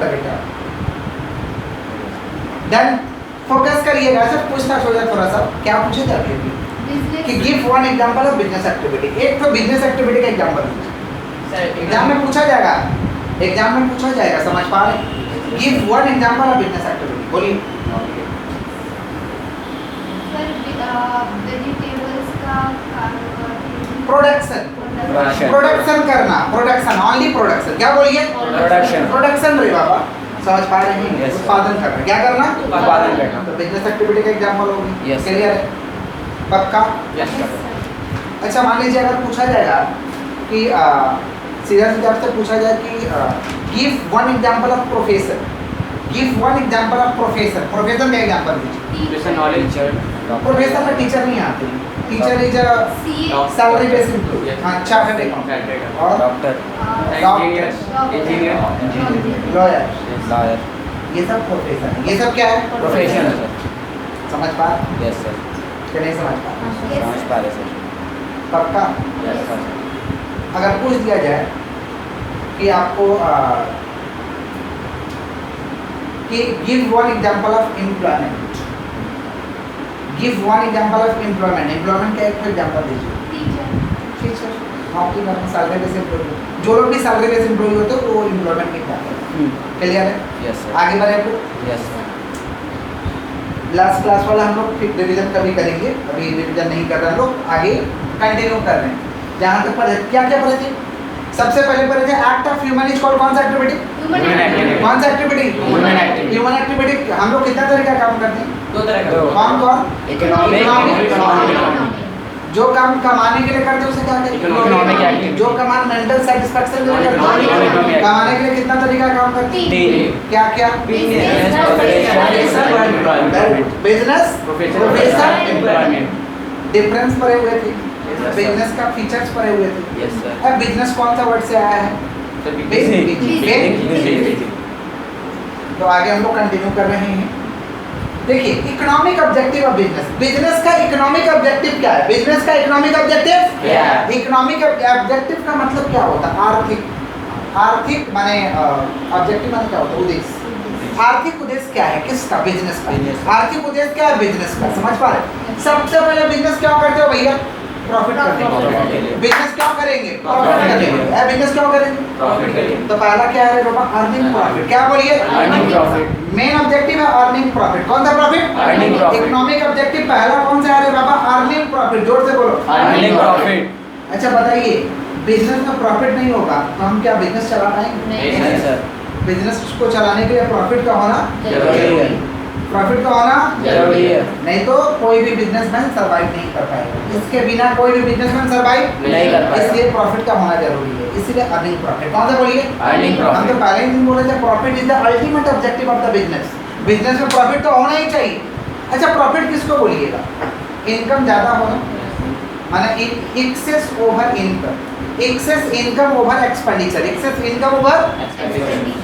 करेगा। Then focus करिएगा। ऐसा पूछताछ हो जाए थोड़ा सा, क्या पूछे थे अभी कि give one example of business activity. एक तो बिजनेस एक्टिविटी का एग्जांपल दीजिए, एग्जाम में पूछा जाएगा, एग्जाम में पूछा जाएगा, समझ पा रहे? Give one example of business activity, बोलिए। वेजिटेबल्स का प्रोडक्शन, प्रोडक्शन करना, प्रोडक्शन, ओनली प्रोडक्शन, क्या बोलिए? प्रोडक्शन, प्रोडक्शन रे बाबा, समझ पा रहे हैं? Yes, उत्पादन करना, क्या करना? उत्पादन करना। तो बिजनेस एक्टिविटी का एग्जांपल होगी। Yes, क्लियर है? पक्का? अच्छा, मान लीजिए अगर पूछा जाएगा कि सीधा सीधा आपसे पूछा जाए कि give one example of professor, give one example of professor, professor का एग्जांपल दीजिए। नॉलेज, प्रोफेसर में टीचर नहीं आते, teacher is salary based employ. हाँ, चार्टर्ड अकाउंटेंट और डॉक्टर, इंजीनियर, लॉयर, लॉयर, ये सब प्रोफेशन है। ये सब क्या है? प्रोफेशन है सर। समझ पा रहे? यस सर, कि नहीं समझ पा रहे? समझ पा रहे सर। पक्का? Yes sir. अगर पूछ दिया जाए कि आपको कि give one example of employment, give one example of employment, employment का एक एग्जांपल दीजिए। टीचर, नौकरी करना, सैलरी बेस्ड एम्प्लॉय, जो लोग भी सैलरी बेस्ड एम्प्लॉय होते हैं वो एम्प्लॉयमेंट के एग्जांपल। क्लियर है? Yes sir. आगे बढ़े तो यस सर। लास्ट क्लास वाला हम लोग फिर रिवीजन कभी करेंगे, अभी रिवीजन नहीं कर रहे हैं लोग, आगे कंटिन्यू कर रहे हैं। जहाँ तक पढ़े क्या क्या पढ़े थे? सबसे पहले पढ़े थे act of human is called कौन सा एक्टिविटी? Human activity. कौन सा activity? Human activity. Human activity हम लोग कितना तरीका काम करते हैं? दो तरह का। कौन कौन? इकोनॉमिक, जो काम कमाने के लिए करते हैं उसे क्या कहते हैं? Economic activity. जो कमान मेंटल सेटिस्फैक्शन के लिए करते हैं, इकोनॉमिक। कमाने के लिए कितना तरीका काम करते हैं? तीन। क्या क्या? Business, business, profession, employment. Difference पढ़े हुए थे, sir. बिजनेस का फीचर्स पढ़े हुए थे। Yes sir. अब बिजनेस कौन सा वर्ड से आया है? तो आगे हम लोग कंटिन्यू कर रहे हैं। देखिए, economic objective of business, business का इकोनॉमिक ऑब्जेक्टिव क्या है? बिजनेस का इकोनॉमिक ऑब्जेक्टिव क्या है? इकोनॉमिक ऑब्जेक्टिव का मतलब क्या होता है? आर्थिक, आर्थिक माने ऑब्जेक्टिव माने क्या होता है? उद्देश्य। आर्थिक उद्देश्य क्या है किसका? बिजनेस का। आर्थिक उद्देश्य क्या है? बिजनेस का। समझ पा रहे? सबसे पहले बिजनेस क्या करते हो भैया? प्रॉफिट करते हैं। बिजनेस क्या करेंगे? प्रॉफिट करेंगे। बिजनेस क्या करेंगे? प्रॉफिट करेंगे। तो पहला क्या है बाबा? Earning profit. क्या बोलिए? Earning profit. मेन ऑब्जेक्टिव है अर्निंग प्रॉफिट। कौन सा profit? Earning profit. Economic objective पहला कौन सा है बाबा? Earning profit. जोर से बोलो, अर्निंग प्रॉफिट। अच्छा बताइए, बिजनेस में प्रॉफिट नहीं होगा तो हम क्या बिजनेस चला पाएंगे? नहीं सर। बिजनेस को चलाने के लिए प्रॉफिट का होना जरूरी है। प्रॉफिट का होना जरूरी है। नहीं तो कोई भी बिजनेसमैन सर्वाइव नहीं कर पाएगा। इसके बिना कोई भी बिजनेसमैन सर्वाइव नहीं कर पाएगा। इसलिए प्रॉफिट का होना जरूरी है। इसलिए अर्निंग प्रॉफिट। कौन सा बोलिए? अर्निंग हम तो प्रॉफिट। पहले ही दिन बोले थे profit is the ultimate objective of the business. Business में प्रॉफिट तो होना ही चाहिए। अच्छा, प्रॉफिट किसको बोलिएगा? इनकम ज़्यादा होना, माने excess over income, excess income over expenditure, excess income over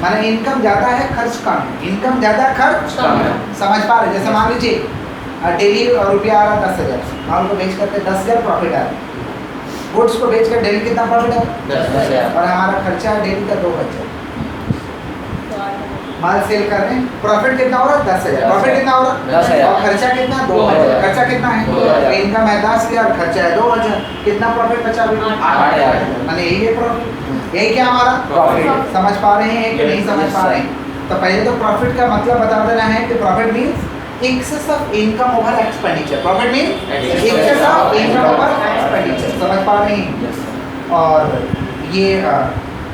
माने इनकम ज़्यादा है खर्च कम है, इनकम ज़्यादा खर्च कम है। समझ पा रहे? जैसे मान लीजिए डेली रुपया आ रहा 10,000, माल को बेच करके 10,000 प्रॉफिट आ रहा है। गुड्स को बेच कर डेली कितना प्रॉफिट है? 10,000। और हमारा खर्चा है डेली का 2,000। माल सेल कर रहे हैं, प्रॉफिट कितना हो रहा है? 10,000। प्रॉफिट कितना हो रहा है? 10,000। और खर्चा कितना? 2,000। खर्चा कितना है? 2,000। इनकम है 10,000, खर्चा है 2,000। कितना प्रॉफिट बचा? 8,000। माने यही है प्रॉफिट। यही क्या हमारा प्रॉफिट। समझ पा रहे हैं कि नहीं समझ पा रहे हैं? तो पहले तो प्रॉफिट का मतलब बता देना है कि profit means excess of income over expenditure. Profit means excess of income over expenditure. समझ पा रहे हैं? और ये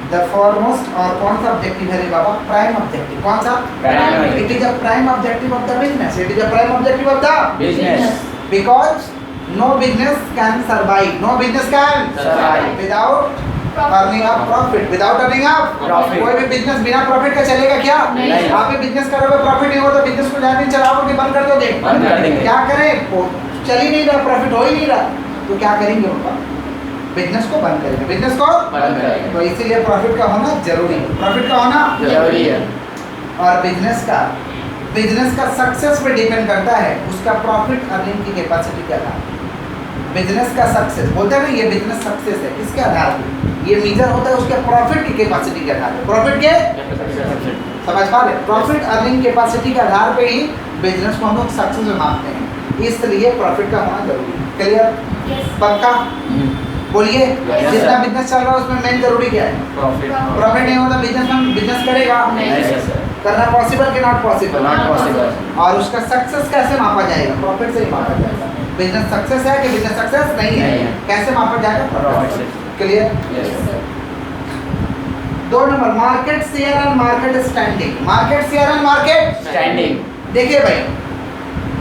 द फॉरमोस्ट और कौन सा ऑब्जेक्टिव है रे बाबा? Prime objective. कौन सा? Prime. It is a prime objective of the business. It is a prime objective of the business. Because no business can survive, no business can Survive without earning of profit, without earning of Profit। कोई भी business बिना profit का चलेगा क्या? नहीं। आप भी business करोगे, प्रॉफिट नहीं होगा तो बिजनेस को ज्यादा दिन चलाओगे कि बंद कर दोगे? बंद कर देंगे। क्या करें? वो चल ही नहीं रहा, प्रॉफिट हो ही नहीं रहा, तो क्या करेंगे? उनका बिजनेस को बंद करेंगे, बिजनेस को बंद करेंगे। तो इसीलिए प्रॉफिट का होना जरूरी है। प्रॉफिट का होना जरूरी है। और बिजनेस का सक्सेस पे डिपेंड करता है उसका प्रॉफिट अर्निंग की कैपेसिटी के आधार पर। बिजनेस का सक्सेस बोलते हैं ना, ये बिजनेस सक्सेस है किसके आधार पर? ये मेजर होता है उसके प्रॉफिट की कैपेसिटी के आधार पर। प्रॉफिट के समझ पा रहे? प्रॉफिट अर्निंग कैपेसिटी के आधार पे ही बिजनेस को हम लोग सक्सेस में मापते हैं, इसलिए प्रॉफिट का होना जरूरी है। क्लियर? Yes. पक्का? बोलिए। Yes, जितना sir. बिजनेस चल रहा है उसमें मेन जरूरी क्या है? Profit. प्रॉफिट नहीं होता बिजनेस करेगा नहीं। Yes, sir. करना पॉसिबल कि नॉट पॉसिबल? Not possible. और उसका सक्सेस कैसे मापा जाएगा? प्रॉफिट से ही मापा जाएगा। बिजनेस सक्सेस है कि बिजनेस सक्सेस नहीं है? नहीं है। कैसे मापा जाएगा? Profit से। Clear? Yes, Yes, sir. sir. 2 number market share and market standing. Market share and market Standing. देखिए भाई,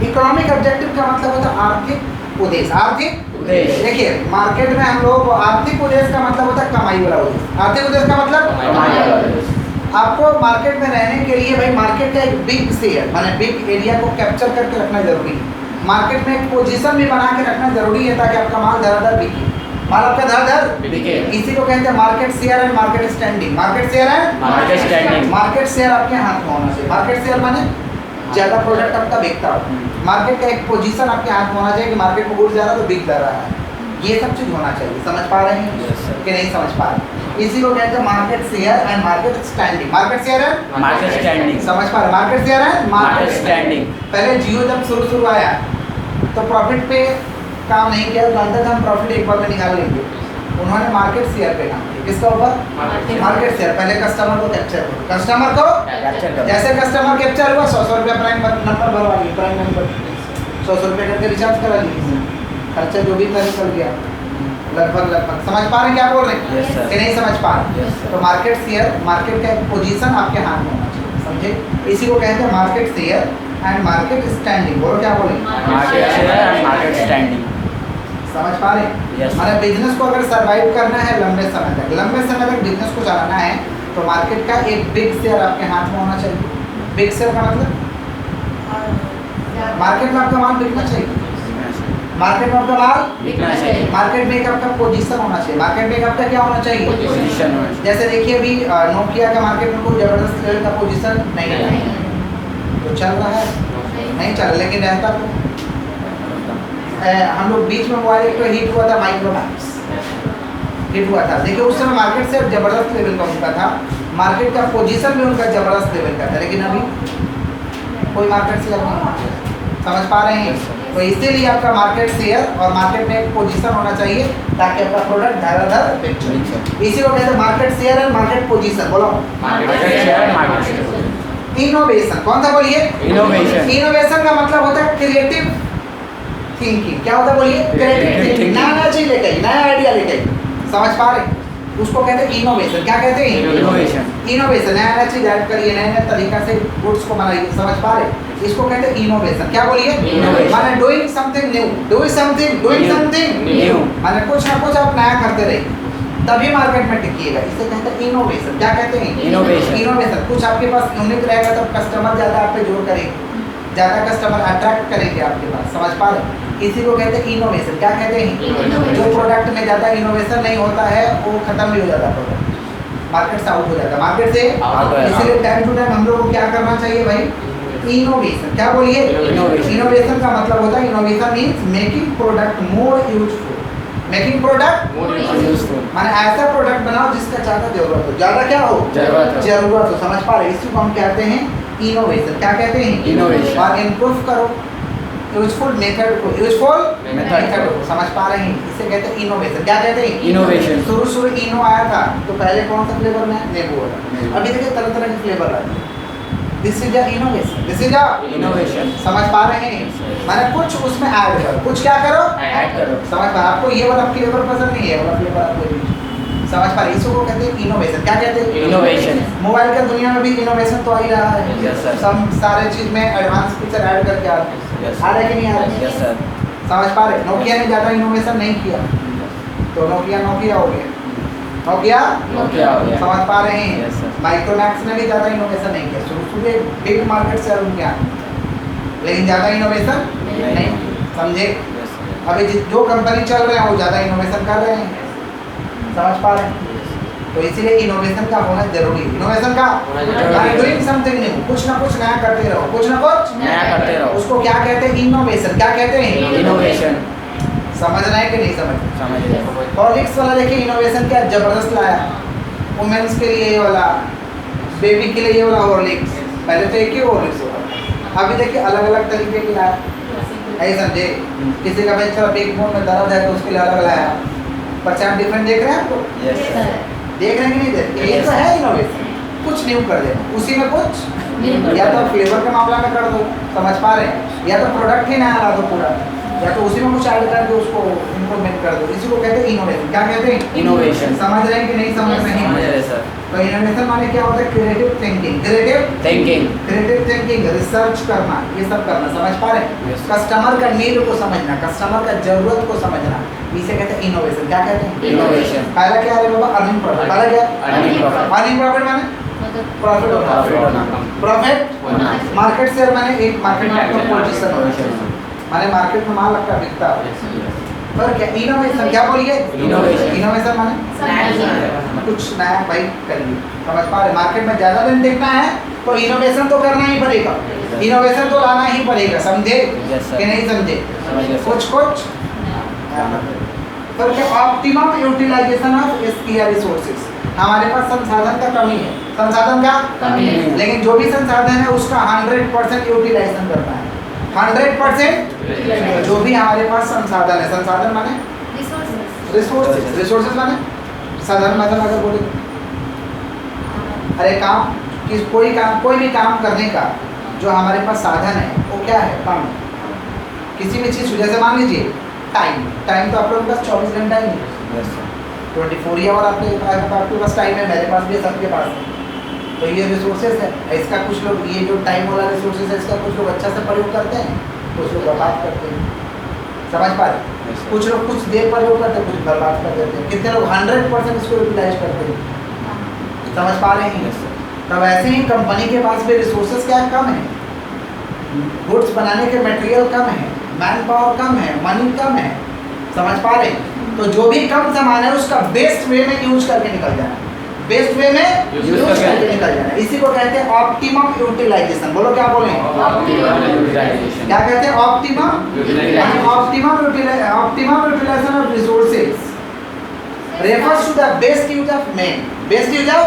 इकोनॉमिक ऑब्जेक्टिव का मतलब होता है आर्थिक उद्देश्य। आर्थिक उद्देश्य। देखिए मार्केट में हम लोग आर्थिक उद्देश्य का मतलब होता है कमाई वाला उद्देश्य। आर्थिक उद्देश्य का मतलब कमाई वाला उद्देश्य। आपको मार्केट में रहने के लिए भाई मार्केट का एक बिग शेयर माने बिग एरिया को कैप्चर करके रखना जरूरी है। मार्केट में एक पोजीशन भी बना के रखना जरूरी है ताकि आपका माल धड़ाधड़ बिके। माल आपका धड़ाधड़ बिके। इसी को कहते हैं market share and market standing. Market share and Market standing. Market share आपके हाथ में होना चाहिए। मार्केट शेयर माने ज्यादा प्रोडक्ट आपका बिकता हो। मार्केट का एक पोजीशन आपके हाथ में होना चाहिए कि मार्केट में गुड जा रहा है तो बिक जा रहा है। ये सब चीज होना चाहिए। समझ पा रहे हैं Yes, sir. कि नहीं समझ पा रहे? इसी को कहते हैं market share and market standing. Market share and Market standing. समझ पा रहे? Market share and Market standing. पहले जियो जब शुरू आया तो प्रॉफिट पे काम नहीं किया, तो अंदर हम प्रॉफिट एक बार में निकाल लेंगे। उन्होंने मार्केट शेयर पे काम किया। किसका ऊपर? Market. Market share. पहले कस्टमर को कैप्चर करो, कस्टमर को Capture करो। जैसे कस्टमर कैप्चर हुआ 100 रुपया प्राइम नंबर भरवा लिए, प्राइम नंबर 100 रुपये करके रिचार्ज करा लिए, खर्चा जो भी था निकल गया लगभग। समझ पा रहे हैं क्या बोल रहे हैं Yes, sir. कि नहीं समझ पा रहे? Yes, sir. तो मार्केट शेयर मार्केट का एक पोजीशन आपके हाथ में होना चाहिए। समझे? इसी को कहते हैं market share and market standing. बोलो क्या बोले? Market share and market standing. समझ पा रहे? Yes. हमारे बिजनेस को अगर सरवाइव करना है लंबे समय तक बिजनेस को चलाना है तो मार्केट का एक बिग शेयर आपके हाथ में होना चाहिए। बिग शेयर का मतलब मार्केट में आपका माल बिकना चाहिए। मार्केट में आपका माल बिकना चाहिए। मार्केट में एक आपका पोजीशन होना चाहिए। मार्केट में एक आपका क्या होना चाहिए? Position होना चाहिए। जैसे देखिए अभी नोकिया का मार्केट में कोई जबरदस्त लेवल का पोजीशन नहीं है, तो चल रहा है नहीं चल, लेकिन रहता तो हम लोग बीच में मोबाइल एक तो हिट हुआ था, माइक्रोमैक्स हिट हुआ था। देखिए उस समय मार्केट से जबरदस्त लेवल का उनका था, मार्केट का पोजीशन भी उनका जबरदस्त लेवल का था, लेकिन अभी कोई मार्केट शेयर नहीं। समझ पा रहे हैं? तो इसीलिए आपका मार्केट शेयर और मार्केट में एक पोजीशन होना चाहिए ताकि आपका प्रोडक्ट धड़ाधड़ बिक जाए। इसी को कहते हैं मार्केट शेयर और मार्केट पोजीशन। बोलो Market share and market standing. Innovation. कौन सा बोलिए? Innovation. इनोवेशन का मतलब होता है क्रिएटिव थिंकिंग। क्या होता है बोलिए? Creative Creative thinking. thinking. नया चीज लेके आई, नया आइडिया लेके आई। समझ पा रहे? उसको कहते हैं इनोवेशन। क्या कहते हैं? Innovation. इनोवेशन। नया नया चीज ऐड करिए, नए नए तरीका से गुड्स को बनाइए। समझ पा रहे? इसको कहते हैं इनोवेशन। क्या बोलिए? Innovation. माने doing something new. Doing something New. माने कुछ ना कुछ आप नया करते रहिए तभी मार्केट में टिकिएगा। इसे कहते हैं इनोवेशन। क्या कहते हैं? Innovation. इनोवेशन। कुछ आपके पास यूनिक रहेगा तब कस्टमर ज़्यादा आप पे जोर करेंगे, ज़्यादा कस्टमर अट्रैक्ट करेंगे आपके पास। समझ पा रहे? इसी को कहते हैं इनोवेशन। क्या कहते हैं? Innovation. जो प्रोडक्ट में ज़्यादा इनोवेशन नहीं होता है वो खत्म भी हो जाता है, प्रोडक्ट मार्केट से आउट हो जाता है, मार्केट से Out हो जाता है। इसलिए टाइम टू टाइम हम लोग को क्या करना चाहिए भाई? इनोवेशन। क्या बोलिए? Innovation. इनोवेशन का मतलब होता है innovation means making product more useful. Making product More useful. माने ऐसा प्रोडक्ट बनाओ जिसका ज़्यादा जरूरत हो, ज़्यादा क्या हो? जरूरत हो। जरूरत हो। समझ पा रहे? इसी को हम कहते हैं इनोवेशन। क्या कहते हैं? Innovation. और इम्प्रूव करो यूजफुल मेथड को, यूजफुल Method मेथड को। समझ पा रहे हैं? इसे कहते हैं इनोवेशन। क्या कहते हैं? Innovation. शुरू इनो आया था तो पहले कौन सा फ्लेवर में? नींबू वाला। नींबू। अभी देखिए तरह तरह के फ्लेवर आए। This is a innovation. This is a Innovation. समझ पा रहे हैं? माने कुछ उसमें ऐड करो, कुछ क्या करो? Add करो। समझ पा? आपको ये वाला फ्लेवर पसंद नहीं है, ये वाला फ्लेवर आपको नहीं। समझ पा रहे? इसको कहते हैं इनोवेशन। क्या कहते हैं? Innovation. मोबाइल का दुनिया में भी इनोवेशन तो आ ही रहा है। Yes, sir. सब सारे चीज में एडवांस फीचर ऐड करके आ रहे हैं। Yes, आ रहे हैं कि नहीं आ रहे? Yes, sir. समझ पा रहे? नोकिया ने ज़्यादा इनोवेशन नहीं किया तो नोकिया हो गया। नोकिया Nokia हो गया। समझ पा रहे हैं? Yes, sir. माइक्रोमैक्स ने भी ज़्यादा इनोवेशन नहीं किया। शुरू बिग मार्केट से उनके यहाँ, लेकिन ज़्यादा इनोवेशन नहीं। समझे? Yes, sir. अभी जो कंपनी चल रहे हैं वो ज़्यादा इनोवेशन कर रहे हैं। समझ पा रहे हैं? तो इसीलिए इनोवेशन का होना जरूरी है। इनोवेशन का जरूरी। डूइंग समथिंग न्यू, कुछ ना कुछ नया करते रहो, कुछ ना कुछ नया करते रहो। उसको क्या कहते हैं? इनोवेशन। क्या कहते हैं? Innovation. समझ रहे हैं कि नहीं समझ? समझ रहे। हॉर्लिक्स वाला देखिए इनोवेशन क्या जबरदस्त लाया, वुमेन्स के लिए ये वाला बेबी के लिए ये वाला हॉर्लिक्स, पहले तो एक ही हॉर्लिक्स होगा, अभी देखिए अलग अलग तरीके के लाया, ऐसे समझे। किसी का भाई थोड़ा पेट में दर्द है तो उसके लिए अलग लाया। पहचान डिफरेंट देख रहे हैं आपको? Yes sir. देख रहे हैं कि नहीं देख रहे? ये तो है इनोवेशन, कुछ न्यू कर देना, उसी में कुछ या तो फ्लेवर के मामला में कर दो, समझ पा रहे हैं, या तो प्रोडक्ट ही नया ला दो पूरा, या तो उसी में कुछ ऐड करके उसको इम्प्रूवमेंट कर दो। इसी को कहते हैं इनोवेशन। क्या कहते हैं? इनोवेशन। समझ रहे हैं कि नहीं समझ रहे समझ हैं? रहे सर। तो इनोवेशन माने क्या होता है? Creative thinking, creative thinking, research करना, ये सब करना, समझ पा रहे हैं? Yes. कस्टमर का नीड को समझना, कस्टमर का जरूरत को समझना, इसे कहते हैं इनोवेशन। क्या कहते हैं? इनोवेशन। पहला क्या है बाबा? Earning profit. पहला क्या? Earning profit। अर्निंग प्रॉफिट माने प्रॉफिट Profit होना, होना। प्रॉफिट होना। मार्केट शेयर माने एक मार्केट में आपका पोजीशन होना, माने मार्केट में माल आपका बिकता है। पर क्या इनोवेशन? क्या बोलिए? Innovation। इनोवेशन माने कुछ नया भाई करिए, समझ पा रहे? मार्केट में ज्यादा दिन देखना है तो इनोवेशन तो करना ही पड़ेगा, इनोवेशन तो लाना ही पड़ेगा, समझे Yes, sir। कि नहीं समझे? समझ गए, sir। कुछ पर क्या optimum utilisation of scarce resources. हमारे पास संसाधन का कमी है, संसाधन का कमी है। लेकिन जो भी संसाधन है उसका 100% यूटिलाइजेशन करना है, 100%। जो भी हमारे पास संसाधन है, संसाधन माने रिसोर्सेज, रिसोर्सेज माने साधारण मतलब अगर बोले अरे काम कोई भी काम करने का जो हमारे पास साधन है वो क्या है? काम। किसी भी चीज़, जैसे मान लीजिए टाइम तो आप लोगों के पास 24 घंटा ही नहीं, यस सर। 24 आवर आपके पास टाइम है, मेरे पास भी है, सबके पास है। तो ये रिसोर्सेज है, इसका कुछ लोग ये जो टाइम वाला रिसोर्सेज है इसका कुछ लोग अच्छा से प्रयोग करते हैं, कुछ लोग बर्बाद करते हैं, समझ पा रहे? Yes, sir। कुछ लोग कुछ देर प्रयोग करते हैं, कुछ बर्बाद कर देते हैं। कितने लोग 100% इसको यूटिलाइज करते हैं, समझ पा रहे हैं? Yes sir. तब ऐसे ही कंपनी के पास भी रिसोर्सेज क्या कम है, गुड्स बनाने के मटेरियल कम है, मैन पावर कम है, मनी कम है, समझ पा रहे हैं? तो जो भी कम सामान है उसका बेस्ट वे में यूज करके निकल जाना, बेस्ट वे में यूज यूज करके करके निकल जाना, इसी को कहते हैं ऑप्टिमम यूटिलाइजेशन। बोलो क्या बोले? यूटिलाइजेशन। क्या कहते हैं? Optimum utilisation. Optimum utilisation of resources refers to the best use of man, best use of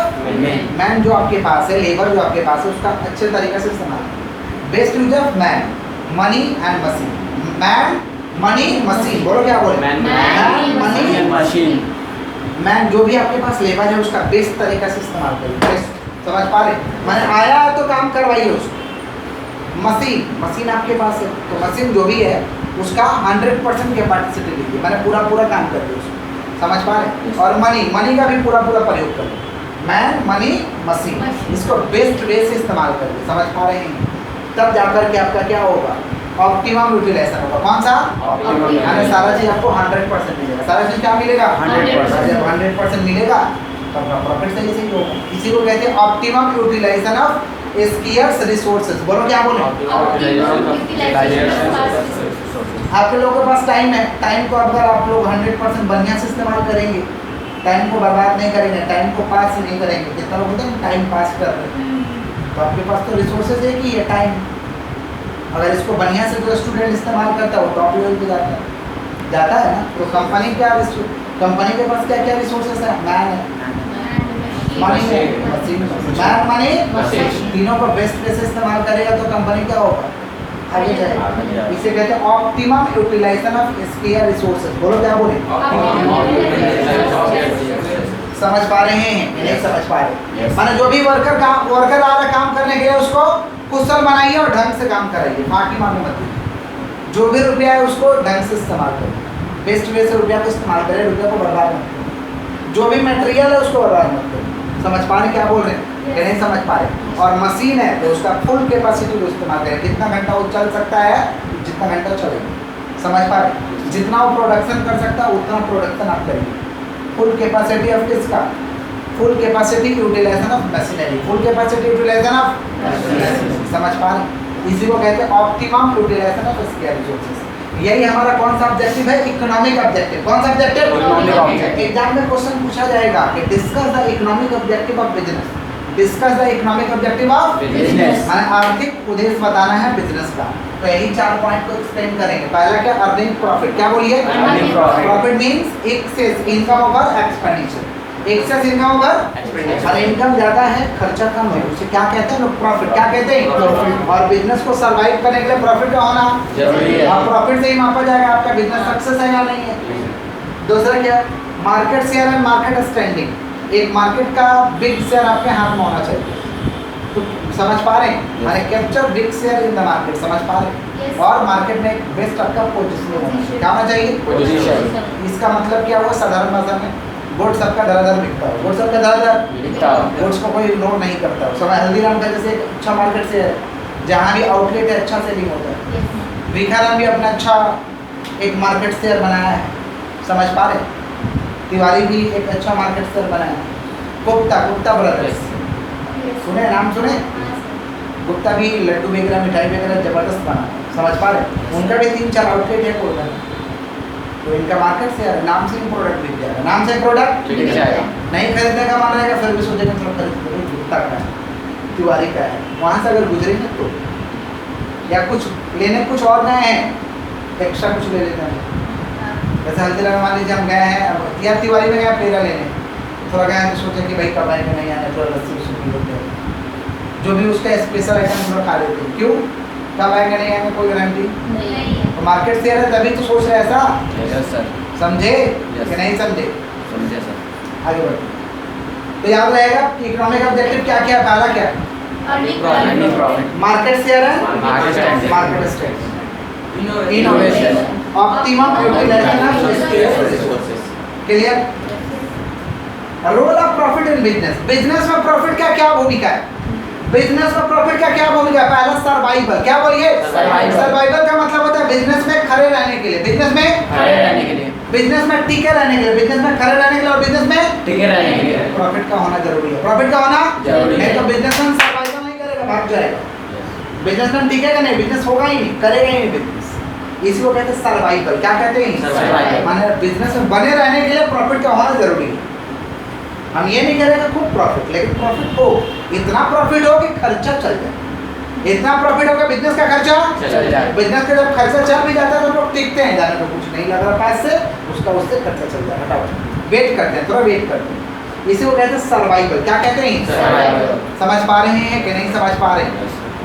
man जो आपके पास है, लेबर जो आपके पास है उसका अच्छे तरीके से इस्तेमाल, best use of man, money and machine, man money machine. बोलो क्या बोले? Man, money machine. मैन जो भी आपके पास लेबर है उसका बेस्ट तरीका से इस्तेमाल करिए, बेस्ट, समझ पा रहे? मैंने आया है तो काम करवाइए उसको। मशीन आपके पास है तो मशीन जो भी है उसका 100% कैपेसिटी लीजिए, मैंने पूरा काम कर दिया उसको, समझ पा रहे? और मनी का भी पूरा प्रयोग करिए, मैन मनी मशीन, इसको बेस्ट वे से इस्तेमाल करिए, समझ पा रहे हैं? तब जाकर के आपका क्या होगा? ऑप्टिमम यूटिलाइजेशन होगा। कौन सा? यानी सारा चीज आपको 100% मिलेगा। सारा चीज क्या मिलेगा? 100%। जब 100% मिलेगा तब आपका प्रॉफिट सही से ही होगा। इसी को कहते हैं ऑप्टिमम यूटिलाइजेशन ऑफ स्कियर्स रिसोर्सेज। बोलो क्या बोले? आप लोगों के पास टाइम है, टाइम को अगर आप लोग 100% बढ़िया से इस्तेमाल करेंगे, टाइम को बर्बाद नहीं करेंगे, टाइम को पास नहीं करेंगे, कितना लोग होते हैं टाइम पास कर रहे हैं, तो आपके पास तो रिसोर्सेज एक ही है, टाइम। अगर इसको बढ़िया से जो स्टूडेंट इस्तेमाल करता है वो टॉप लेवल पे जाता है ना। तो कंपनी के पास क्या क्या रिसोर्सेज है? मैन है, मनी है, मैन मनी मशीन। तीनों को बेस्ट वे से इस्तेमाल करेगा तो कंपनी क्या होगा? आगे जाएगा। इसे कहते हैं optimum utilisation of scarce resources. बोलो क्या बोले? समझ पा रहे हैं? नहीं समझ पा रहे? माने जो भी वर्कर आ रहा है काम करने के लिए उसको कुशल बनाइए और ढंग से काम कराइए, फाकी मांगो मत दीजिए। जो भी रुपया है उसको ढंग से इस्तेमाल करिए, बेस्ट वे से रुपया को इस्तेमाल करें, रुपया को बर्बाद मत करें। जो भी मटेरियल है उसको बर्बाद मत करें। समझ पा रहे क्या बोल रहे हैं कि नहीं समझ पा रहे? और मशीन है तो उसका फुल कैपेसिटी को इस्तेमाल करें, कितना घंटा वो चल सकता है, जितना घंटा चलेगा, समझ पा रहे? जितना वो प्रोडक्शन कर सकता है उतना प्रोडक्शन आप करिए। फुल कैपेसिटी ऑफ किसका? Full capacity utilisation of machinery, full capacity utilisation of machinery. समझ पा रहे? इसी को कहते हैं optimum utilisation of scarce resources. यही हमारा कौन सा ऑब्जेक्टिव है? Economic objective. कौन सा ऑब्जेक्टिव? Economic objective. एग्जाम में क्वेश्चन पूछा जाएगा कि discuss the economic objective of business, discuss the economic objective of business. माने आर्थिक उद्देश्य बताना है बिजनेस का। तो यही 4 पॉइंट को एक्सप्लेन करेंगे। पहला क्या? Earning profit. क्या बोलिए? Earning profit। Profit means excess, income over expenditure. Excess income over Expenditure. और इनकम ज्यादा है खर्चा कम है उसे क्या कहते हैं लोग प्रॉफिट क्या कहते हैं Profit. और बिजनेस को सरवाइव करने के लिए प्रॉफिट का होना जरूरी है। और प्रॉफिट से ही मापा जाएगा आपका बिजनेस सक्सेस है या नहीं है। दूसरा क्या market share and market standing एक मार्केट का बिग शेयर आपके हाथ में होना चाहिए तो समझ पा रहे हैं माने capture big share in the market समझ पा रहे हैं Yes. और मार्केट में एक बेस्ट आपका पोजीशन होना चाहिए क्या होना चाहिए Position. इसका मतलब क्या हुआ साधारण भाषा में गुड सबका दरादर बिकता हो गुड सबका दरादर बिकता हो। गुड्स को कोई इग्नोर नहीं करता हो समय हल्दीराम का जैसे एक अच्छा मार्केट से है जहाँ भी आउटलेट है अच्छा सेलिंग होता है Yes. भिखाराम भी अपना अच्छा एक मार्केट शेयर बनाया है समझ पा रहे तिवारी भी एक अच्छा मार्केट शेयर बनाया है गुप्ता ब्रदर्स Yes. सुने नाम सुने हाँ, sir. गुप्ता भी लड्डू वगैरह मिठाई वगैरह जबरदस्त बना समझ पा रहे उनका भी 3-4 आउटलेट है कोलकाता में। तो इनका मार्केट शेयर है नाम से ही प्रोडक्ट बिक जाएगा नाम से प्रोडक्ट बिक जाएगा। नहीं खरीदने का मन रहेगा फिर भी सोचेगा चलो खरीद लो गुप्ता का है तिवारी का है वहाँ से अगर गुजरेंगे तो या कुछ लेने कुछ और गए हैं एक्स्ट्रा कुछ ले लेते हैं जैसे हल्दीराम में मान लीजिए हम गए हैं अब या तिवारी में गए पेड़ा लेने थोड़ा गए हैं तो सोचे कि भाई कब आएंगे नहीं आने थोड़ा लस्सी उस्सी पी लेते हैं जो भी उसका स्पेशल आइटम थोड़ा खा लेते हैं क्यों कब आएंगे नहीं आएंगे कोई गारंटी नहीं है. तो मार्केट शेयर है तभी तो सोच रहे हैं ऐसा यस सर। समझे Yes. कि नहीं समझे समझे सर। आगे बढ़ो तो याद रहेगा कि इकोनॉमिक ऑब्जेक्टिव क्या क्या पहला क्या Earning Earning profit. profit. Market share है Market standing. Market state Innovation. Innovation optimum utilisation of scale Resources. Clear role of profit in business business में प्रॉफिट का क्या भूमिका है बिजनेस में प्रॉफिट का क्या भूमिका है पहला सर्वाइवल क्या बोलिए Survival. सर्वाइवल का मतलब होता है बिजनेस में खड़े रहने के लिए बिजनेस में खड़े रहने के लिए। बिजनेस में टिके रहने के लिए बिजनेस में खड़े रहने के लिए और बिजनेस में टिके रहने के लिए। प्रॉफिट का होना जरूरी है प्रॉफिट का होना जरूरी है। नहीं तो बिजनेसमैन सर्वाइवल नहीं करेगा भाग जाएगा बिजनेसमैन टिकेगा नहीं बिजनेस होगा ही नहीं करेगा ही नहीं बिजनेस इसी को कहते हैं सर्वाइवल क्या कहते हैं Survival. माने बिजनेस में बने रहने के लिए प्रॉफिट का होना जरूरी है हम ये नहीं करेंगे खूब प्रॉफिट लेकिन प्रॉफिट हो इतना प्रॉफिट हो कि खर्चा चल जाए इतना प्रॉफिट होगा बिजनेस का खर्चा चल जाए। बिजनेस का जब खर्चा चल भी जाता है तो लोग टिकते हैं जाने को कुछ नहीं लग रहा पैसे उसका उससे खर्चा चल जाएगा हटाओ वेट करते हैं थोड़ा वेट करते हैं इसी को कहते हैं सर्वाइवल क्या कहते हैं Survival. समझ पा रहे हैं कि नहीं समझ पा रहे हैं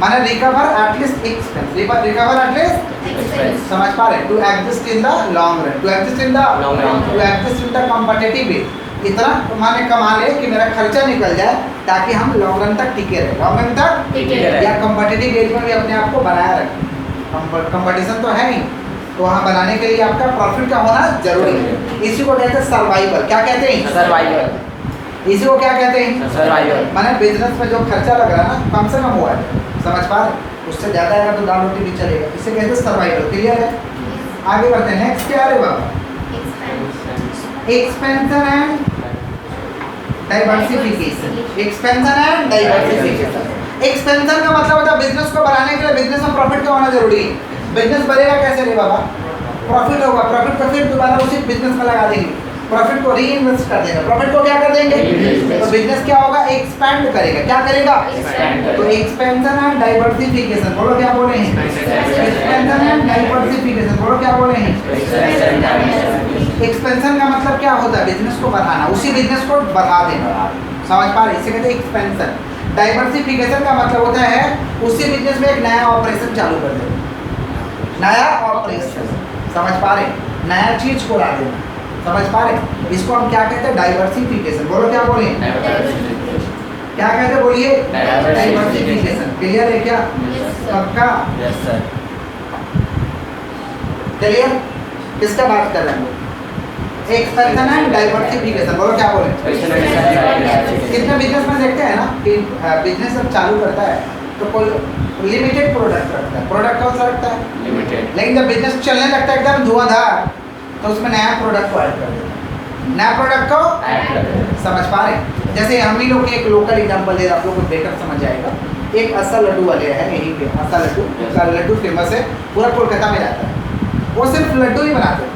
माने recover at least expense recover at least Expense. समझ पा रहे हैं to exist in the long run to exist in the Long run. To exist in the competitive way इतना माने कमा ले कि मेरा खर्चा निकल जाए ताकि हम लॉन्ग रन तक टिके रहे लॉन्ग रन तक टिके रहे। या कॉम्पिटिटिव एज में भी अपने आप को बनाया रखें कंपटीशन तो है ही तो वहाँ बनाने के लिए आपका प्रॉफिट का होना जरूरी है इसी को कहते हैं सर्वाइवल क्या कहते हैं सर्वाइवल। इसी को क्या कहते हैं सर्वाइवल। माने बिजनेस में जो खर्चा लग रहा है ना कम से कम हुआ है समझ पा रहे उससे ज़्यादा आएगा तो दाल रोटी भी चलेगा इसे कहते हैं सर्वाइवल क्लियर है आगे बढ़ते हैं नेक्स्ट क्या है बाबा expansion and diversification expansion and diversification expansion का मतलब होता है बिजनेस को बढ़ाने के लिए बिजनेस में प्रॉफिट का होना जरूरी है बिजनेस बढ़ेगा कैसे रे बाबा प्रॉफिट होगा प्रॉफिट को फिर दोबारा उसी बिजनेस में लगा देंगे प्रॉफिट को री इन्वेस्ट कर देगा प्रॉफिट को क्या कर देंगे Reinvest. तो बिजनेस क्या होगा एक्सपैंड करेगा क्या करेगा Expand तो एक्सपेंशन एंड डाइवर्सिफिकेशन बोलो क्या बोले हैं एक्सपेंशन एंड डाइवर्सिफिकेशन बोलो क्या बोले हैं एक्सपेंशन का मतलब क्या होता है बिजनेस को बढ़ाना उसी बिजनेस को बढ़ा देना समझ पा रहे इसे कहते हैं एक्सपेंशन डाइवर्सिफिकेशन का मतलब होता है उसी बिजनेस में एक नया ऑपरेशन चालू कर देना नया ऑपरेशन समझ पा रहे नया चीज को ला देना समझ पा रहे इसको हम क्या कहते हैं डाइवर्सिफिकेशन बोलो क्या बोले क्या कहते हैं बोलिए डाइवर्सिफिकेशन क्लियर है क्या पक्का यस सर। क्लियर किसका बात कर रहे हैं एक्सपेंशन एंड डाइवर्सिफिकेशन बोलो क्या बोले कितने बिजनेस में देखते हैं ना कि बिजनेस जब चालू करता है तो कोई लिमिटेड प्रोडक्ट रखता है प्रोडक्ट कौन सा रखता है लिमिटेड। लेकिन जब बिजनेस चलने लगता है एकदम धुआंधार तो उसमें नया प्रोडक्ट को ऐड कर देता है नया प्रोडक्ट को समझ पा रहे जैसे हम ही लोग एक लोकल एग्जांपल दे रहे आप लोग को बेटर समझ आएगा एक असा लड्डू वाले हैं यहीं पे असा लड्डू उसका लड्डू फेमस है पूरा कोलकाता में जाता है वो सिर्फ लड्डू ही बनाते हैं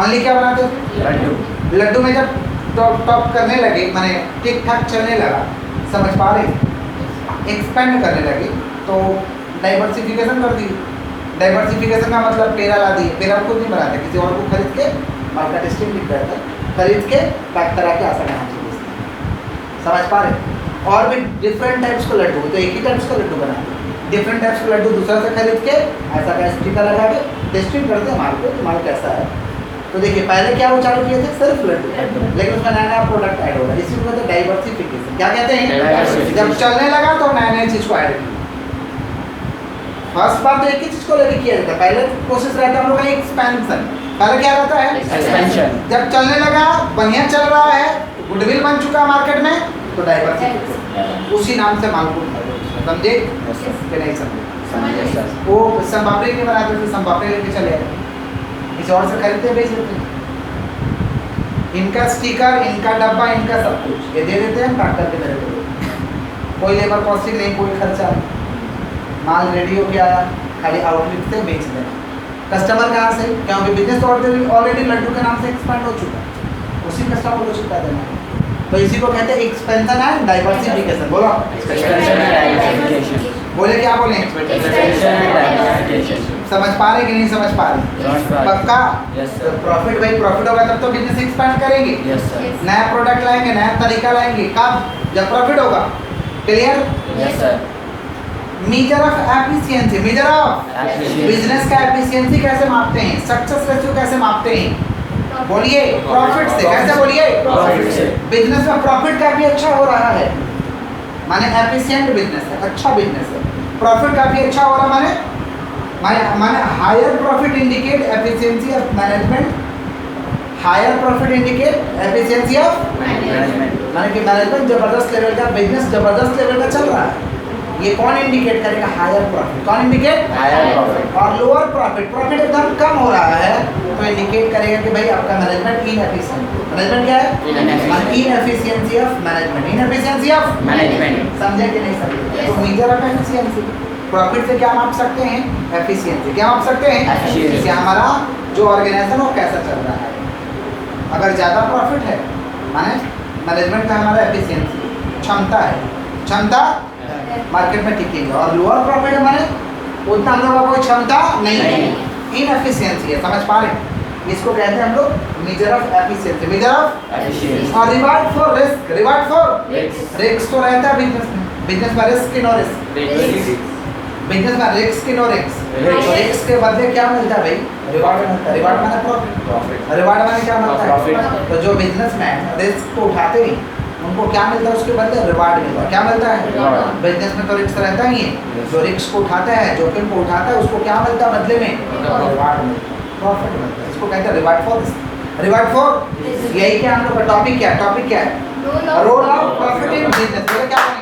ओनली क्या बनाते हैं लड्डू। लड्डू में जब टॉप करने लगे माने ठीक ठाक चलने लगा समझ पा रहे एक्सपेंड करने लगे तो डाइवर्सिफिकेशन कर दी डाइवर्सिफिकेशन का मतलब पेड़ा ला दिए पेड़ा खुद नहीं बनाते किसी और को खरीद के मार्केट टेस्टिंग लिख रहता है खरीद के पैक करा के आसा बनाते समझ पा रहे? और भी डिफरेंट टाइप्स का लड्डू, तो एक ही टाइप्स का लड्डू बनाते, डिफरेंट टाइप्स का लड्डू दूसरा से खरीद के ऐसा का स्टिकर लगा के टेस्टिंग करते हैं हमारे को, तुम्हारा कैसा है। तो देखिए पहले क्या वो चालू किए थे, सिर्फ लड्डू, लेकिन उसमें नया नया प्रोडक्ट ऐड हो रहा है, इसी को कहते हैं डाइवर्सिफिकेशन। क्या कहते हैं? Diversification। जब चलने लगा तो नया नया चीज को ऐड किया। फर्स्ट बार तो एक ही चीज को लेके किया जाता है, पहले कोशिश रहता है हम लोग का एक्सपेंशन। पहले क्या रहता है? Expansion। जब चलने लगा, बढ़िया चल रहा है, गुडविल बन चुका मार्केट में, तो डाइवर्सिफिकेशन, उसी नाम से माल को समझे कि नहीं समझे? वो सम पापड़ी नहीं बनाते थे, सम पापड़ी लेके चले आए, किसी और से खरीदते बेच देते हैं। इनका स्टिकर, इनका डब्बा, इनका सब कुछ ये दे देते हैं, पैक करके मेरे को, कोई लेबर कॉस्टिंग नहीं, कोई खर्चा नहीं, माल रेडी हो गया, खाली आउटलेट से बेच देना। कस्टमर कहाँ से? क्योंकि बिजनेस ऑलरेडी लड्डू के नाम से एक्सपेंड हो चुका है, उसी कस्टमर को चिपका देना है। तो इसी को कहते हैं एक्सपेंशन एंड डाइवर्सिफिकेशन। बोलो Expansion and diversification। बोले, क्या बोले? Expansion and diversification। समझ पा रहे कि नहीं समझ पा रहे? समझ पा रहे। पक्का? Yes sir। प्रॉफिट, भाई प्रॉफिट होगा तब तो बिजनेस एक्सपेंड करेंगे, Yes sir। नया प्रोडक्ट लाएंगे, नया तरीका लाएंगे, कब? जब प्रॉफिट होगा। Clear? Yes sir। Major of efficiency, measure of Efficiency। Business का एफिशिएंसी कैसे मापते हैं? सक्सेस रेशियो कैसे मापते हैं? बोलिए, प्रॉफिट से। कैसे बोलिए? Profit से। बिजनेस में प्रॉफिट काफी अच्छा हो रहा है, माने एफिशिएंट बिजनेस है, अच्छा बिजनेस है, प्रॉफिट काफी अच्छा हो रहा माने higher profit indicate efficiency of management, higher profit indicate efficiency of Management। माने कि मैनेजमेंट जबरदस्त लेवल का, बिजनेस जबरदस्त लेवल का चल रहा है। ये कौन इंडिकेट करेगा? हायर प्रॉफिट। कौन इंडिकेट? Higher profit। और लोअर प्रॉफिट, प्रॉफिट एकदम कम हो रहा है तो इंडिकेट करेगा कि भाई आपका मैनेजमेंट इनएफिशिएंट। मैनेजमेंट क्या है? Inefficient। Inefficiency of management, inefficiency of Management। समझे कि नहीं समझे? तो मेजर ऑफ एफिशिएंसी, प्रॉफिट से क्या माप सकते हैं? एफिशिएंसी। क्या माप सकते हैं? Efficiency। कि हमारा जो ऑर्गेनाइजेशन वो कैसा चल रहा है। अगर ज़्यादा प्रॉफिट है माने मैनेजमेंट का हमारा एफिशिएंसी, क्षमता है, क्षमता मार्केट में टिकेंगे। और लोअर प्रॉफिट है माने उतना हम लोगों को कोई क्षमता नहीं है, इनएफिशिएंसी है। समझ पा रहे? इसको कहते हैं हम लोग major of efficiency, measure of. Efficiency। और reward for risk, reward for Risk। Risk तो रहता है बिजनेस में, बिजनेस में रिस्क की नो रिस्क, बिजनेस में रिस्क की नो रिस्क। Risk। तो रिस्क के बदले क्या मिलता है भाई? रिवार्ड मिलता है। रिवार्ड माने प्रॉफिट, Profit। रिवार्ड माने क्या मिलता है? Profit। तो जो बिजनेसमैन रिस्क को उठाते हैं उनको क्या मिलता है? उसके बदले रिवार्ड मिलता है। क्या मिलता है? Reward। बिजनेस में तो रिस्क रहता ही है, Yes। जो रिस्क को उठाता है, जोखिम को उठाता है, उसको क्या मिलता है बदले में? Reward। रिवार्ड मिलता है, प्रॉफिट मिलता है। इसको कहते हैं reward for risk, reward for. यही क्या हम लोग का टॉपिक क्या है? टॉपिक क्या है? Role of profit in business. बोले क्या बने?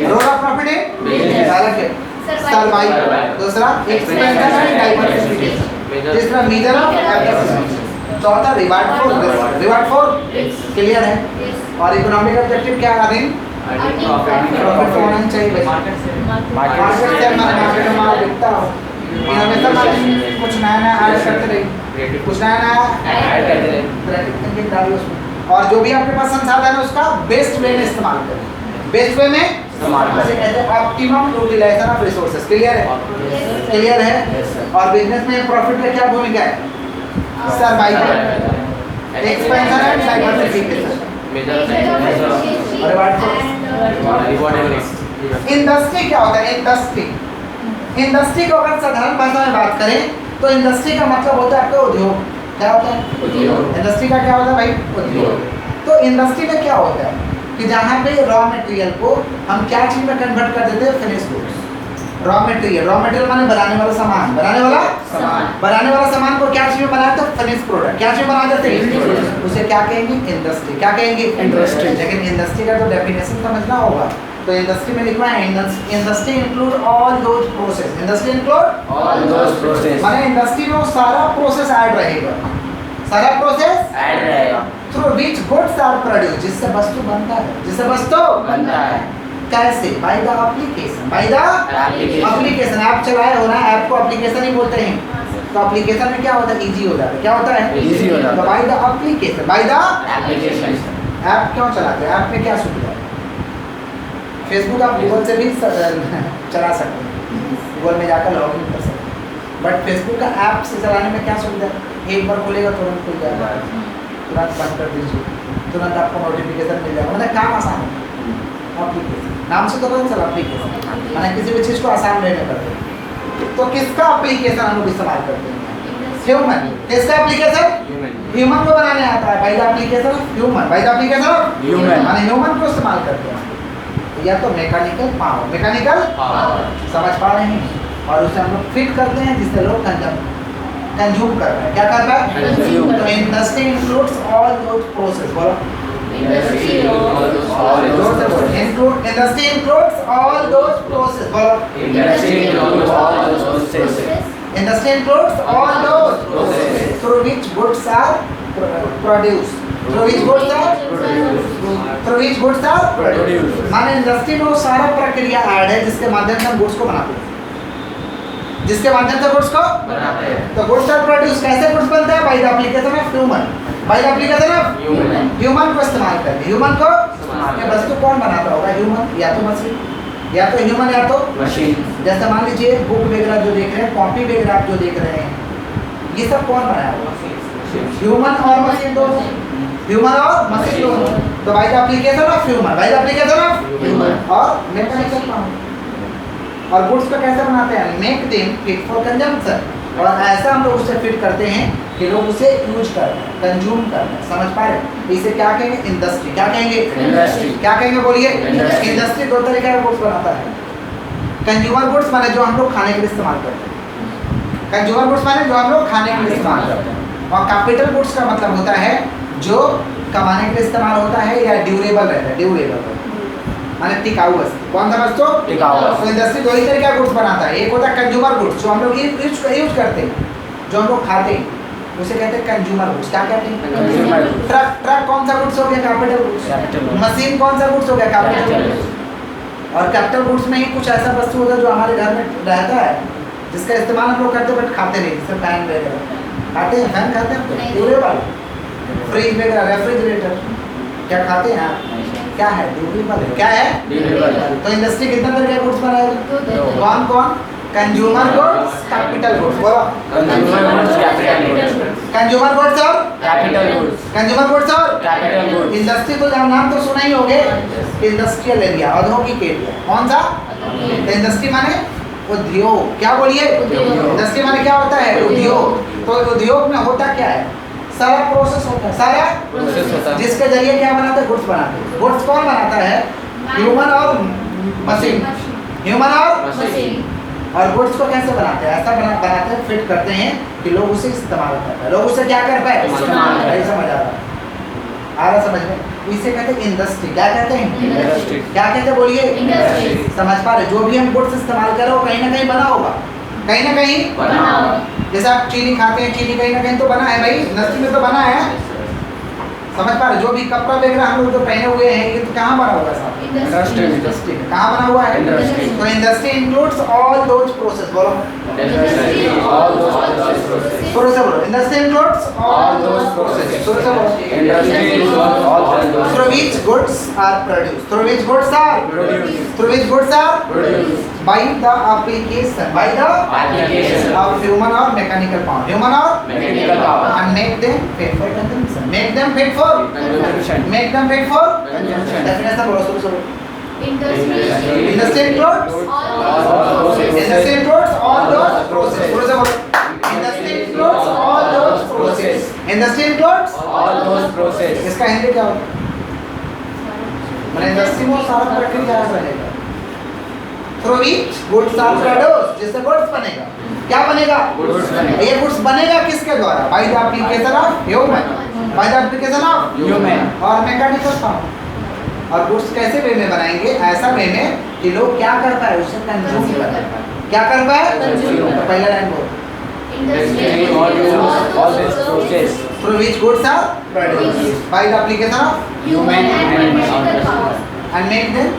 Role of profit in Business। अलग है, सर्वाइव। दूसरा एक्सपेंशन एंड डाइवर्सिफिकेशन। तीसरा मेजर ऑफ एफिशिएंसी। चौथा reward for risk, reward for. Clear है? और इकोनॉमिक ऑब्जेक्टिव क्या है? प्रॉफिट होना ही चाहिए भाई। मार्केट से मार्केट में माल बिकता हो, इनोवेशन मार्केट कुछ नया नया ऐड करते रहिए, कुछ नया नया ऐड करते रहिए। क्रिएटिव थिंकिंग डालिए उसमें। और जो भी आपके पास संसाधन है उसका बेस्ट वे में इस्तेमाल करें, बेस्ट वे में इस्तेमाल करें। जिसे कहते हैं optimum utilisation of resources. Clear है? क्लियर है? Yes, sir। और बिजनेस में प्रॉफिट का क्या भूमिका है? Survival, expansion and diversification. Industry क्या होता है? इंडस्ट्री, इंडस्ट्री को अगर साधारण भाषा में बात करें तो इंडस्ट्री का मतलब होता है आपका उद्योग। क्या होता है? उद्योग। इंडस्ट्री का क्या होता है भाई? उद्योग। तो इंडस्ट्री में क्या होता है कि जहाँ पे रॉ मटेरियल को हम क्या चीज में कन्वर्ट कर देते हैं? Finish goods. Raw material, raw material माने बनाने वाला सामान, बनाने वाला सामान। बनाने वाला सामान को क्या चीज में बनाते हैं? Finish product. क्या चीज में बना देते हैं? उसे क्या कहेंगे? इंडस्ट्री। क्या कहेंगे? इंडस्ट्री। लेकिन इंडस्ट्री का तो डेफिनेशन समझना होगा। तो इंडस्ट्री में लिखना है industry include all those process. Industry include All those process। माने इंडस्ट्री में वो सारा प्रोसेस ऐड रहेगा, सारा प्रोसेस ऐड रहेगा। Through which goods are produce, जिससे वस्तु बनता है, जिससे वस्तु बनता है। कैसे? By the application, by the Application। Application. App चलाए हो ना, ऐप को एप्लीकेशन ही बोलते हैं। तो एप्लीकेशन में क्या होता है? इजी हो जाता है। क्या होता है? Easy हो जाता है। तो bye the application, by the Application। App क्यों चलाते हैं? ऐप में क्या सुविधा है? फेसबुक आप गूगल से भी चला सकते हैं, गूगल में जाकर लॉग इन कर सकते हैं। बट फेसबुक का ऐप से चलाने में क्या सुविधा है? एक बार खोलेगा तुरंत खुल जाएगा, तुरंत बंद कर दीजिए। तुरंत आपको नोटिफिकेशन मिल जाएगा, मतलब काम आसान है। एप्लीकेशन नाम से तो पता चला एप्लीकेशन, मतलब किसी भी चीज़ को आसान वे में करते हैं। तो किसका एप्लीकेशन हम लोग इस्तेमाल करते हैं? ह्यूमन। किसका एप्लीकेशन? ह्यूमन को बनाने आता है, bye the application of human, bye the application of human, माने ह्यूमन को इस्तेमाल करते हैं। तो या तो मैकेनिकल पावर, मैकेनिकल समझ पा रहे हैं, और उसे हम लोग फिट करते हैं जिससे लोग कंज्यूम कर रहे हैं। क्या कर रहा है? Consume। तो industry includes all those process, बोलो Industry जोर से बोलो, industry includes all those process, बोलो Industry includes all those processes industry includes all those processes through which goods are produced, through which goods are through which goods are produced। माने industry में वो सारा प्रक्रिया add है जिसके माध्यम से हम गुड्स को बनाते हैं, जिसके माध्यम से गुड्स को बनाते हैं। तो गुड्स आर प्रोड्यूस, कैसे गुड्स बनता है? Bye the application of human, bye the application of Human। Human को इस्तेमाल करके। ह्यूमन को इस्तेमाल ये वस्तु कौन बनाता होगा? ह्यूमन, या तो मशीन, या तो ह्यूमन, या तो मशीन। जैसे मान लीजिए बुक वगैरह जो देख रहे हैं, कॉपी वगैरह आप जो देख रहे हैं, ये सब कौन बनाया होगा? ह्यूमन और मशीन दोनों, ह्यूमन और मशीन दोनों। तो bye the application of human, bye the application of Human। और मैकेनिकल पावर। और गुड्स को कैसे बनाते हैं? Make them fit for consumption, और ऐसा हम लोग उसे फिट करते हैं कि लोग उसे यूज कर रहे हैं, कंज्यूम कर रहे हैं। समझ पा रहे हैं? इसे क्या कहेंगे? इंडस्ट्री। क्या कहेंगे? इंडस्ट्री। क्या कहेंगे? बोलिए। इंडस्ट्री। इंडस्ट्री दो तरीके का गुड्स बनाता है। कंज्यूमर गुड्स माने जो हम लोग खाने के लिए इस्तेमाल करते हैं, कंज्यूमर गुड्स माने जो हम लोग खाने के लिए इस्तेमाल करते हैं। और कैपिटल गुड्स का मतलब होता है जो कमाने के लिए इस्तेमाल होता है या ड्यूरेबल रहता है, ड्यूरेबल माने टिकाऊ वस्तु। कौन सा वस्तु? टिकाऊ वस्तु। तो इंडस्ट्री दो ही तरीके का गुड्स बनाता है। एक होता है कंज्यूमर गुड्स जो हम लोग यूज करते हैं, जो हम लोग खाते हैं, उसे कहते हैं कंज्यूमर गुड्स। क्या कहते हैं? Consumer goods। ट्रक कौन सा गुड्स हो गया? Capital goods. Capital goods। Machine कौन सा गुड्स हो गया? Capital Capital goods. और कैपिटल गुड्स में ही कुछ ऐसा वस्तु होता है जो हमारे घर में रहता है, जिसका इस्तेमाल हम लोग करते हैं बट खाते नहीं, जैसे फैन वगैरह खाते हैं। फैन खाते हैं? नहीं। ड्यूरेबल। फ्रिज वगैरह, रेफ्रिजरेटर क्या खाते हैं आप? क्या है? ड्यूरेबल है। क्या है? Durable। तो इंडस्ट्री कितना तरह के गुड्स बनाएगा? दो। कौन कौन? Consumer goods, capital goods. बोलो Consumer goods, capital goods। Consumer goods और Capital goods। कंज्यूमर गुड्स और Capital goods। इंडस्ट्री तो नाम तो सुना ही होगे, इंडस्ट्रियल एरिया, औद्योगिक एरिया। कौन सा? तो इंडस्ट्री माने उद्योग। क्या बोलिए? उद्योग। इंडस्ट्री माने क्या होता है? उद्योग। तो उद्योग में होता क्या है? सारा प्रोसेस होता है, सारा Process होता है। जिसके जरिए क्या बनाते हैं? गुड्स बनाते हैं। गुड्स कौन बनाता है? ह्यूमन और मशीन, ह्यूमन और मशीन। और गुड्स को कैसे बनाते हैं? ऐसा बनाते हैं, फिट करते हैं कि लोग उसे इस्तेमाल करते हैं। लोग उसे क्या कर पाए? इस्तेमाल कर पाए। नहीं समझ आ रहा समझ में? इसे कहते हैं इंडस्ट्री। क्या कहते हैं? इंडस्ट्री। क्या कहते हैं? बोलिए। इंडस्ट्री। समझ पा रहे? जो भी हम गुड्स इस्तेमाल कर रहे हो कहीं ना कहीं बना होगा, कहीं ना कहीं बना हुआ। जैसे आप चीनी खाते हैं, चीनी कहीं ना कहीं तो बना है भाई, इंडस्ट्री में तो बना है। समझ पा रहे? जो भी कपड़ा वगैरह हम लोग जो पहने हुए हैं, ये तो कहाँ बना हुआ है साहब? Industry। इंडस्ट्री में। कहाँ बना हुआ है? Industry। तो industry includes all those process. बोलो Industry all those processes। शुरू से बोलो। Industry includes All those processes। शुरू से बोलो। Industry includes all those through which goods are produced, through which goods are Produced। through which goods are Produced। by the application Application of human or mechanical power, human or mechanical power and make them fit for consumption, make them fit for consumption make them fit for Consumption। definition बोलो शुरू से बोलो। Industry Industry includes all processes industry includes all those processes, शुरू से बोलो। Industry includes all those processes, industry includes all those processes इसका हिंदी क्या होता है? मैंने इंडस्ट्री में सारा प्रक्रिया बनेगा through which goods are produced, जिससे गुड्स बनेगा। क्या बनेगा? Goods बनेगा। ये गुड्स बनेगा किसके द्वारा? Bye the application of human, bye the application of Human। और मैकेनिकल पावर। और गुड्स कैसे वे में बनाएंगे? ऐसा वे में कि लोग क्या कर पाए? उसे कंज्यूम कर पाए। क्या कर पाए? Consume। तो पहला लाइन बोलो। Industry all all this process through which goods are produced by the application of human and mechanical and make them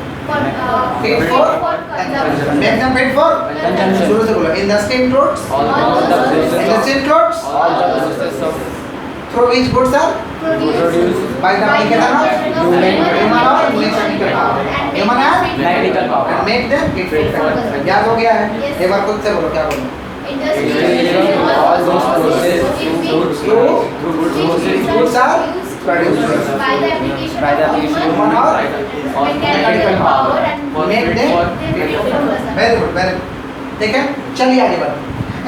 fit for consumption, make them fit for Consumption। शुरू से बोलो। Industry includes all the processes industry includes all the processes of through which goods are produced by the application of human or mechanical power, human and mechanical power and make them fit for consumption। याद हो गया है? एक बार खुद से बोलो। क्या बोलो? all those processes through Through goods processes goods are Producers. By the application By the of application of human or mechanical power and make them very good very good. ठीक है, चलिए आगे बढ़ते।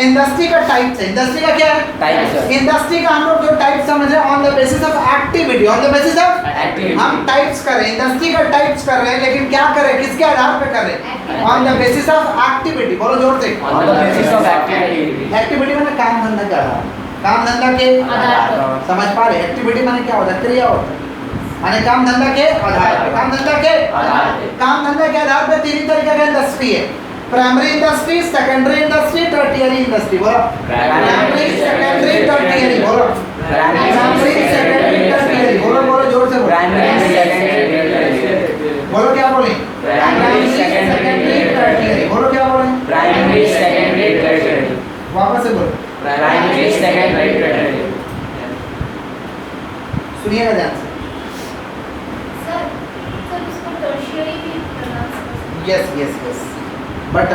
इंडस्ट्री का टाइप है, industry का क्या है? Types है। इंडस्ट्री का हम लोग जो टाइप समझ रहे हैं on the basis of activity, on the basis of Activity. हम टाइप्स कर रहे हैं, इंडस्ट्री का टाइप्स कर रहे हैं, लेकिन क्या कर रहे हैं, किसके आधार पे कर रहे हैं? Activity. On the basis of activity. बोलो जोर से। On the basis of activity. Activity माने काम धंधा का आधार, काम धंधा के आधार पर। समझ पा रहे? एक्टिविटी माने क्या होता है? क्रिया होता है, माने काम धंधा के आधार पे, काम धंधा के आधार पे। काम धंधा के आधार पे तीन तरीके का इंडस्ट्री है, primary industry, secondary industry, tertiary industry. बोलो प्राइमरी, सेकेंडरी, टर्टियरी। बोलो प्राइमरी, सेकेंडरी, टर्टियरी। बोलो बोलो जोर से बोलो। Primary, secondary, बोलो क्या बोले? Primary, secondary, tertiary. बोलो क्या बोले? primary, secondary, tertiary. वापस से बोलो, Primary, secondary, tertiary. सुनिएगा ध्यान से। सर उसको टर्शियरी भी pronounce कर सकते हैं। यस यस यस, बट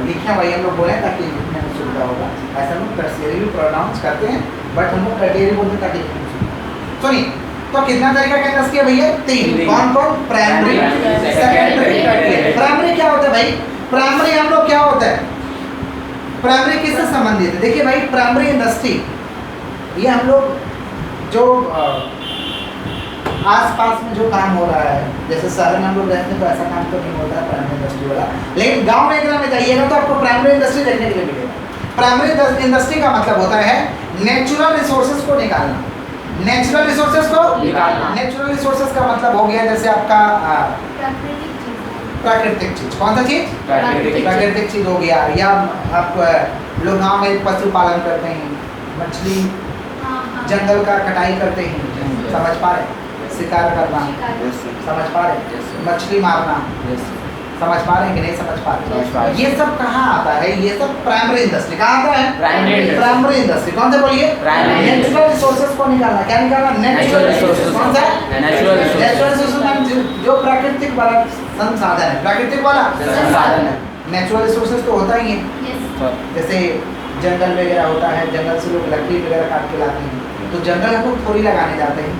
लिखना वही हम लोग बोले ताकि लिखने में सुविधा होगा। ऐसा हम लोग टर्शियरी भी प्रोनाउंस करते हैं, बट हम लोग टर्टियरी बोलते हैं ताकि लिखने में सुविधा हो। सुनिए, तो कितना तरीका का इंडस्ट्री है भैया? तीन। तीन। कौन कौन? Primary, Primary, secondary, secondary, tertiary. Primary क्या होता है भाई? प्राइमरी हम लोग क्या होता है? प्राइमरी किससे संबंधित है? देखिए भाई, प्राइमरी इंडस्ट्री ये हम लोग जो आसपास में जो काम हो रहा है, जैसे शहर में हम लोग रहते हैं तो ऐसा काम तो नहीं होता है प्राइमरी इंडस्ट्री वाला, लेकिन गांव वगैरह में जाइएगा तो आपको प्राइमरी इंडस्ट्री देखने के लिए मिलेगा। प्राइमरी इंडस्ट्री का मतलब होता है नेचुरल रिसोर्सेज को निकालना। नेचुरल रिसोर्सेज को निकालना। नेचुरल रिसोर्सेज का मतलब हो गया जैसे आपका प्राकृतिक चीज़। प्राकृतिक चीज। कौन सा चीज? प्राकृतिक। प्राकृतिक चीज हो गया, या आप लोग गाँव में पशुपालन करते हैं, मछली हाँ हाँ। जंगल का कटाई करते हैं, समझ पा रहे? शिकार करना, समझ पा रहे? मछली मारना, समझ पा रहे हैं कि नहीं समझ पा समझ पा रहे? रहे। ये सब कहाँ आता है? ये सब प्राइमरी इंडस्ट्री। कहाँ आता है? Primary industry. Primary industry. कौन से बोलिए? Primary industry. नेचुरल रिसोर्सेज को निकालना। क्या निकालना? Natural resources. कौन सा? Natural resources. नेचुरल रिसोर्सेज जो प्राकृतिक वाला संसाधन है, प्राकृतिक वाला संसाधन है। नेचुरल रिसोर्सेज तो होता ही है, Yes. जैसे जंगल वगैरह होता है, जंगल से लोग लकड़ी वगैरह काट के लाते हैं, तो जंगल हम लोग थोड़ी लगाने जाते हैं,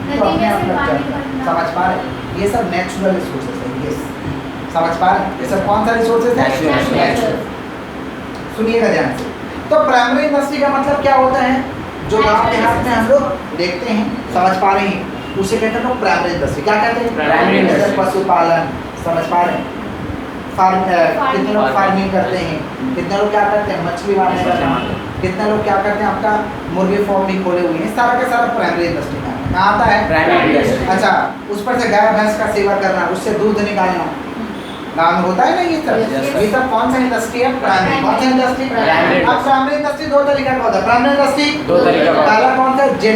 तो नदी अपने में आप से लग पानी जाता है। भरना। समझ पा रहे? ये सब नेचुरल रिसोर्सेज है। ये समझ पा रहे? ये सब कौन सा रिसोर्सेज है? Natural Natural। सुनिएगा ध्यान से। तो प्राइमरी इंडस्ट्री का मतलब क्या होता है? जो गांव देहात में हम लोग देखते हैं, समझ पा रहे हैं, उसे कहते हैं प्राइमरी इंडस्ट्री। क्या कहते हैं? Primary जैसे industry। पशुपालन, समझ पा रहे हैं? कितने लोग फार्मिंग करते हैं, कितने लोग क्या करते हैं? मछली मारने का काम, कितने लोग क्या करते हैं? आपका मुर्गी फार्म भी खोले हुए हैं। सारा का सारा प्राइमरी इंडस्ट्री में कहाँ आता है? Primary industry। अच्छा, उस पर से गाय भैंस का सेवा करना, उससे दूध निकालना, गाँव में होता है ना ये सब। Yes, ये सब कौन सा इंडस्ट्री है? प्राइमरी। कौन सा इंडस्ट्री? Primary अब प्राइमरी इंडस्ट्री दो तरीका का होता है। प्राइमरी इंडस्ट्री दो तरीका का होता है। पहला कौन सा?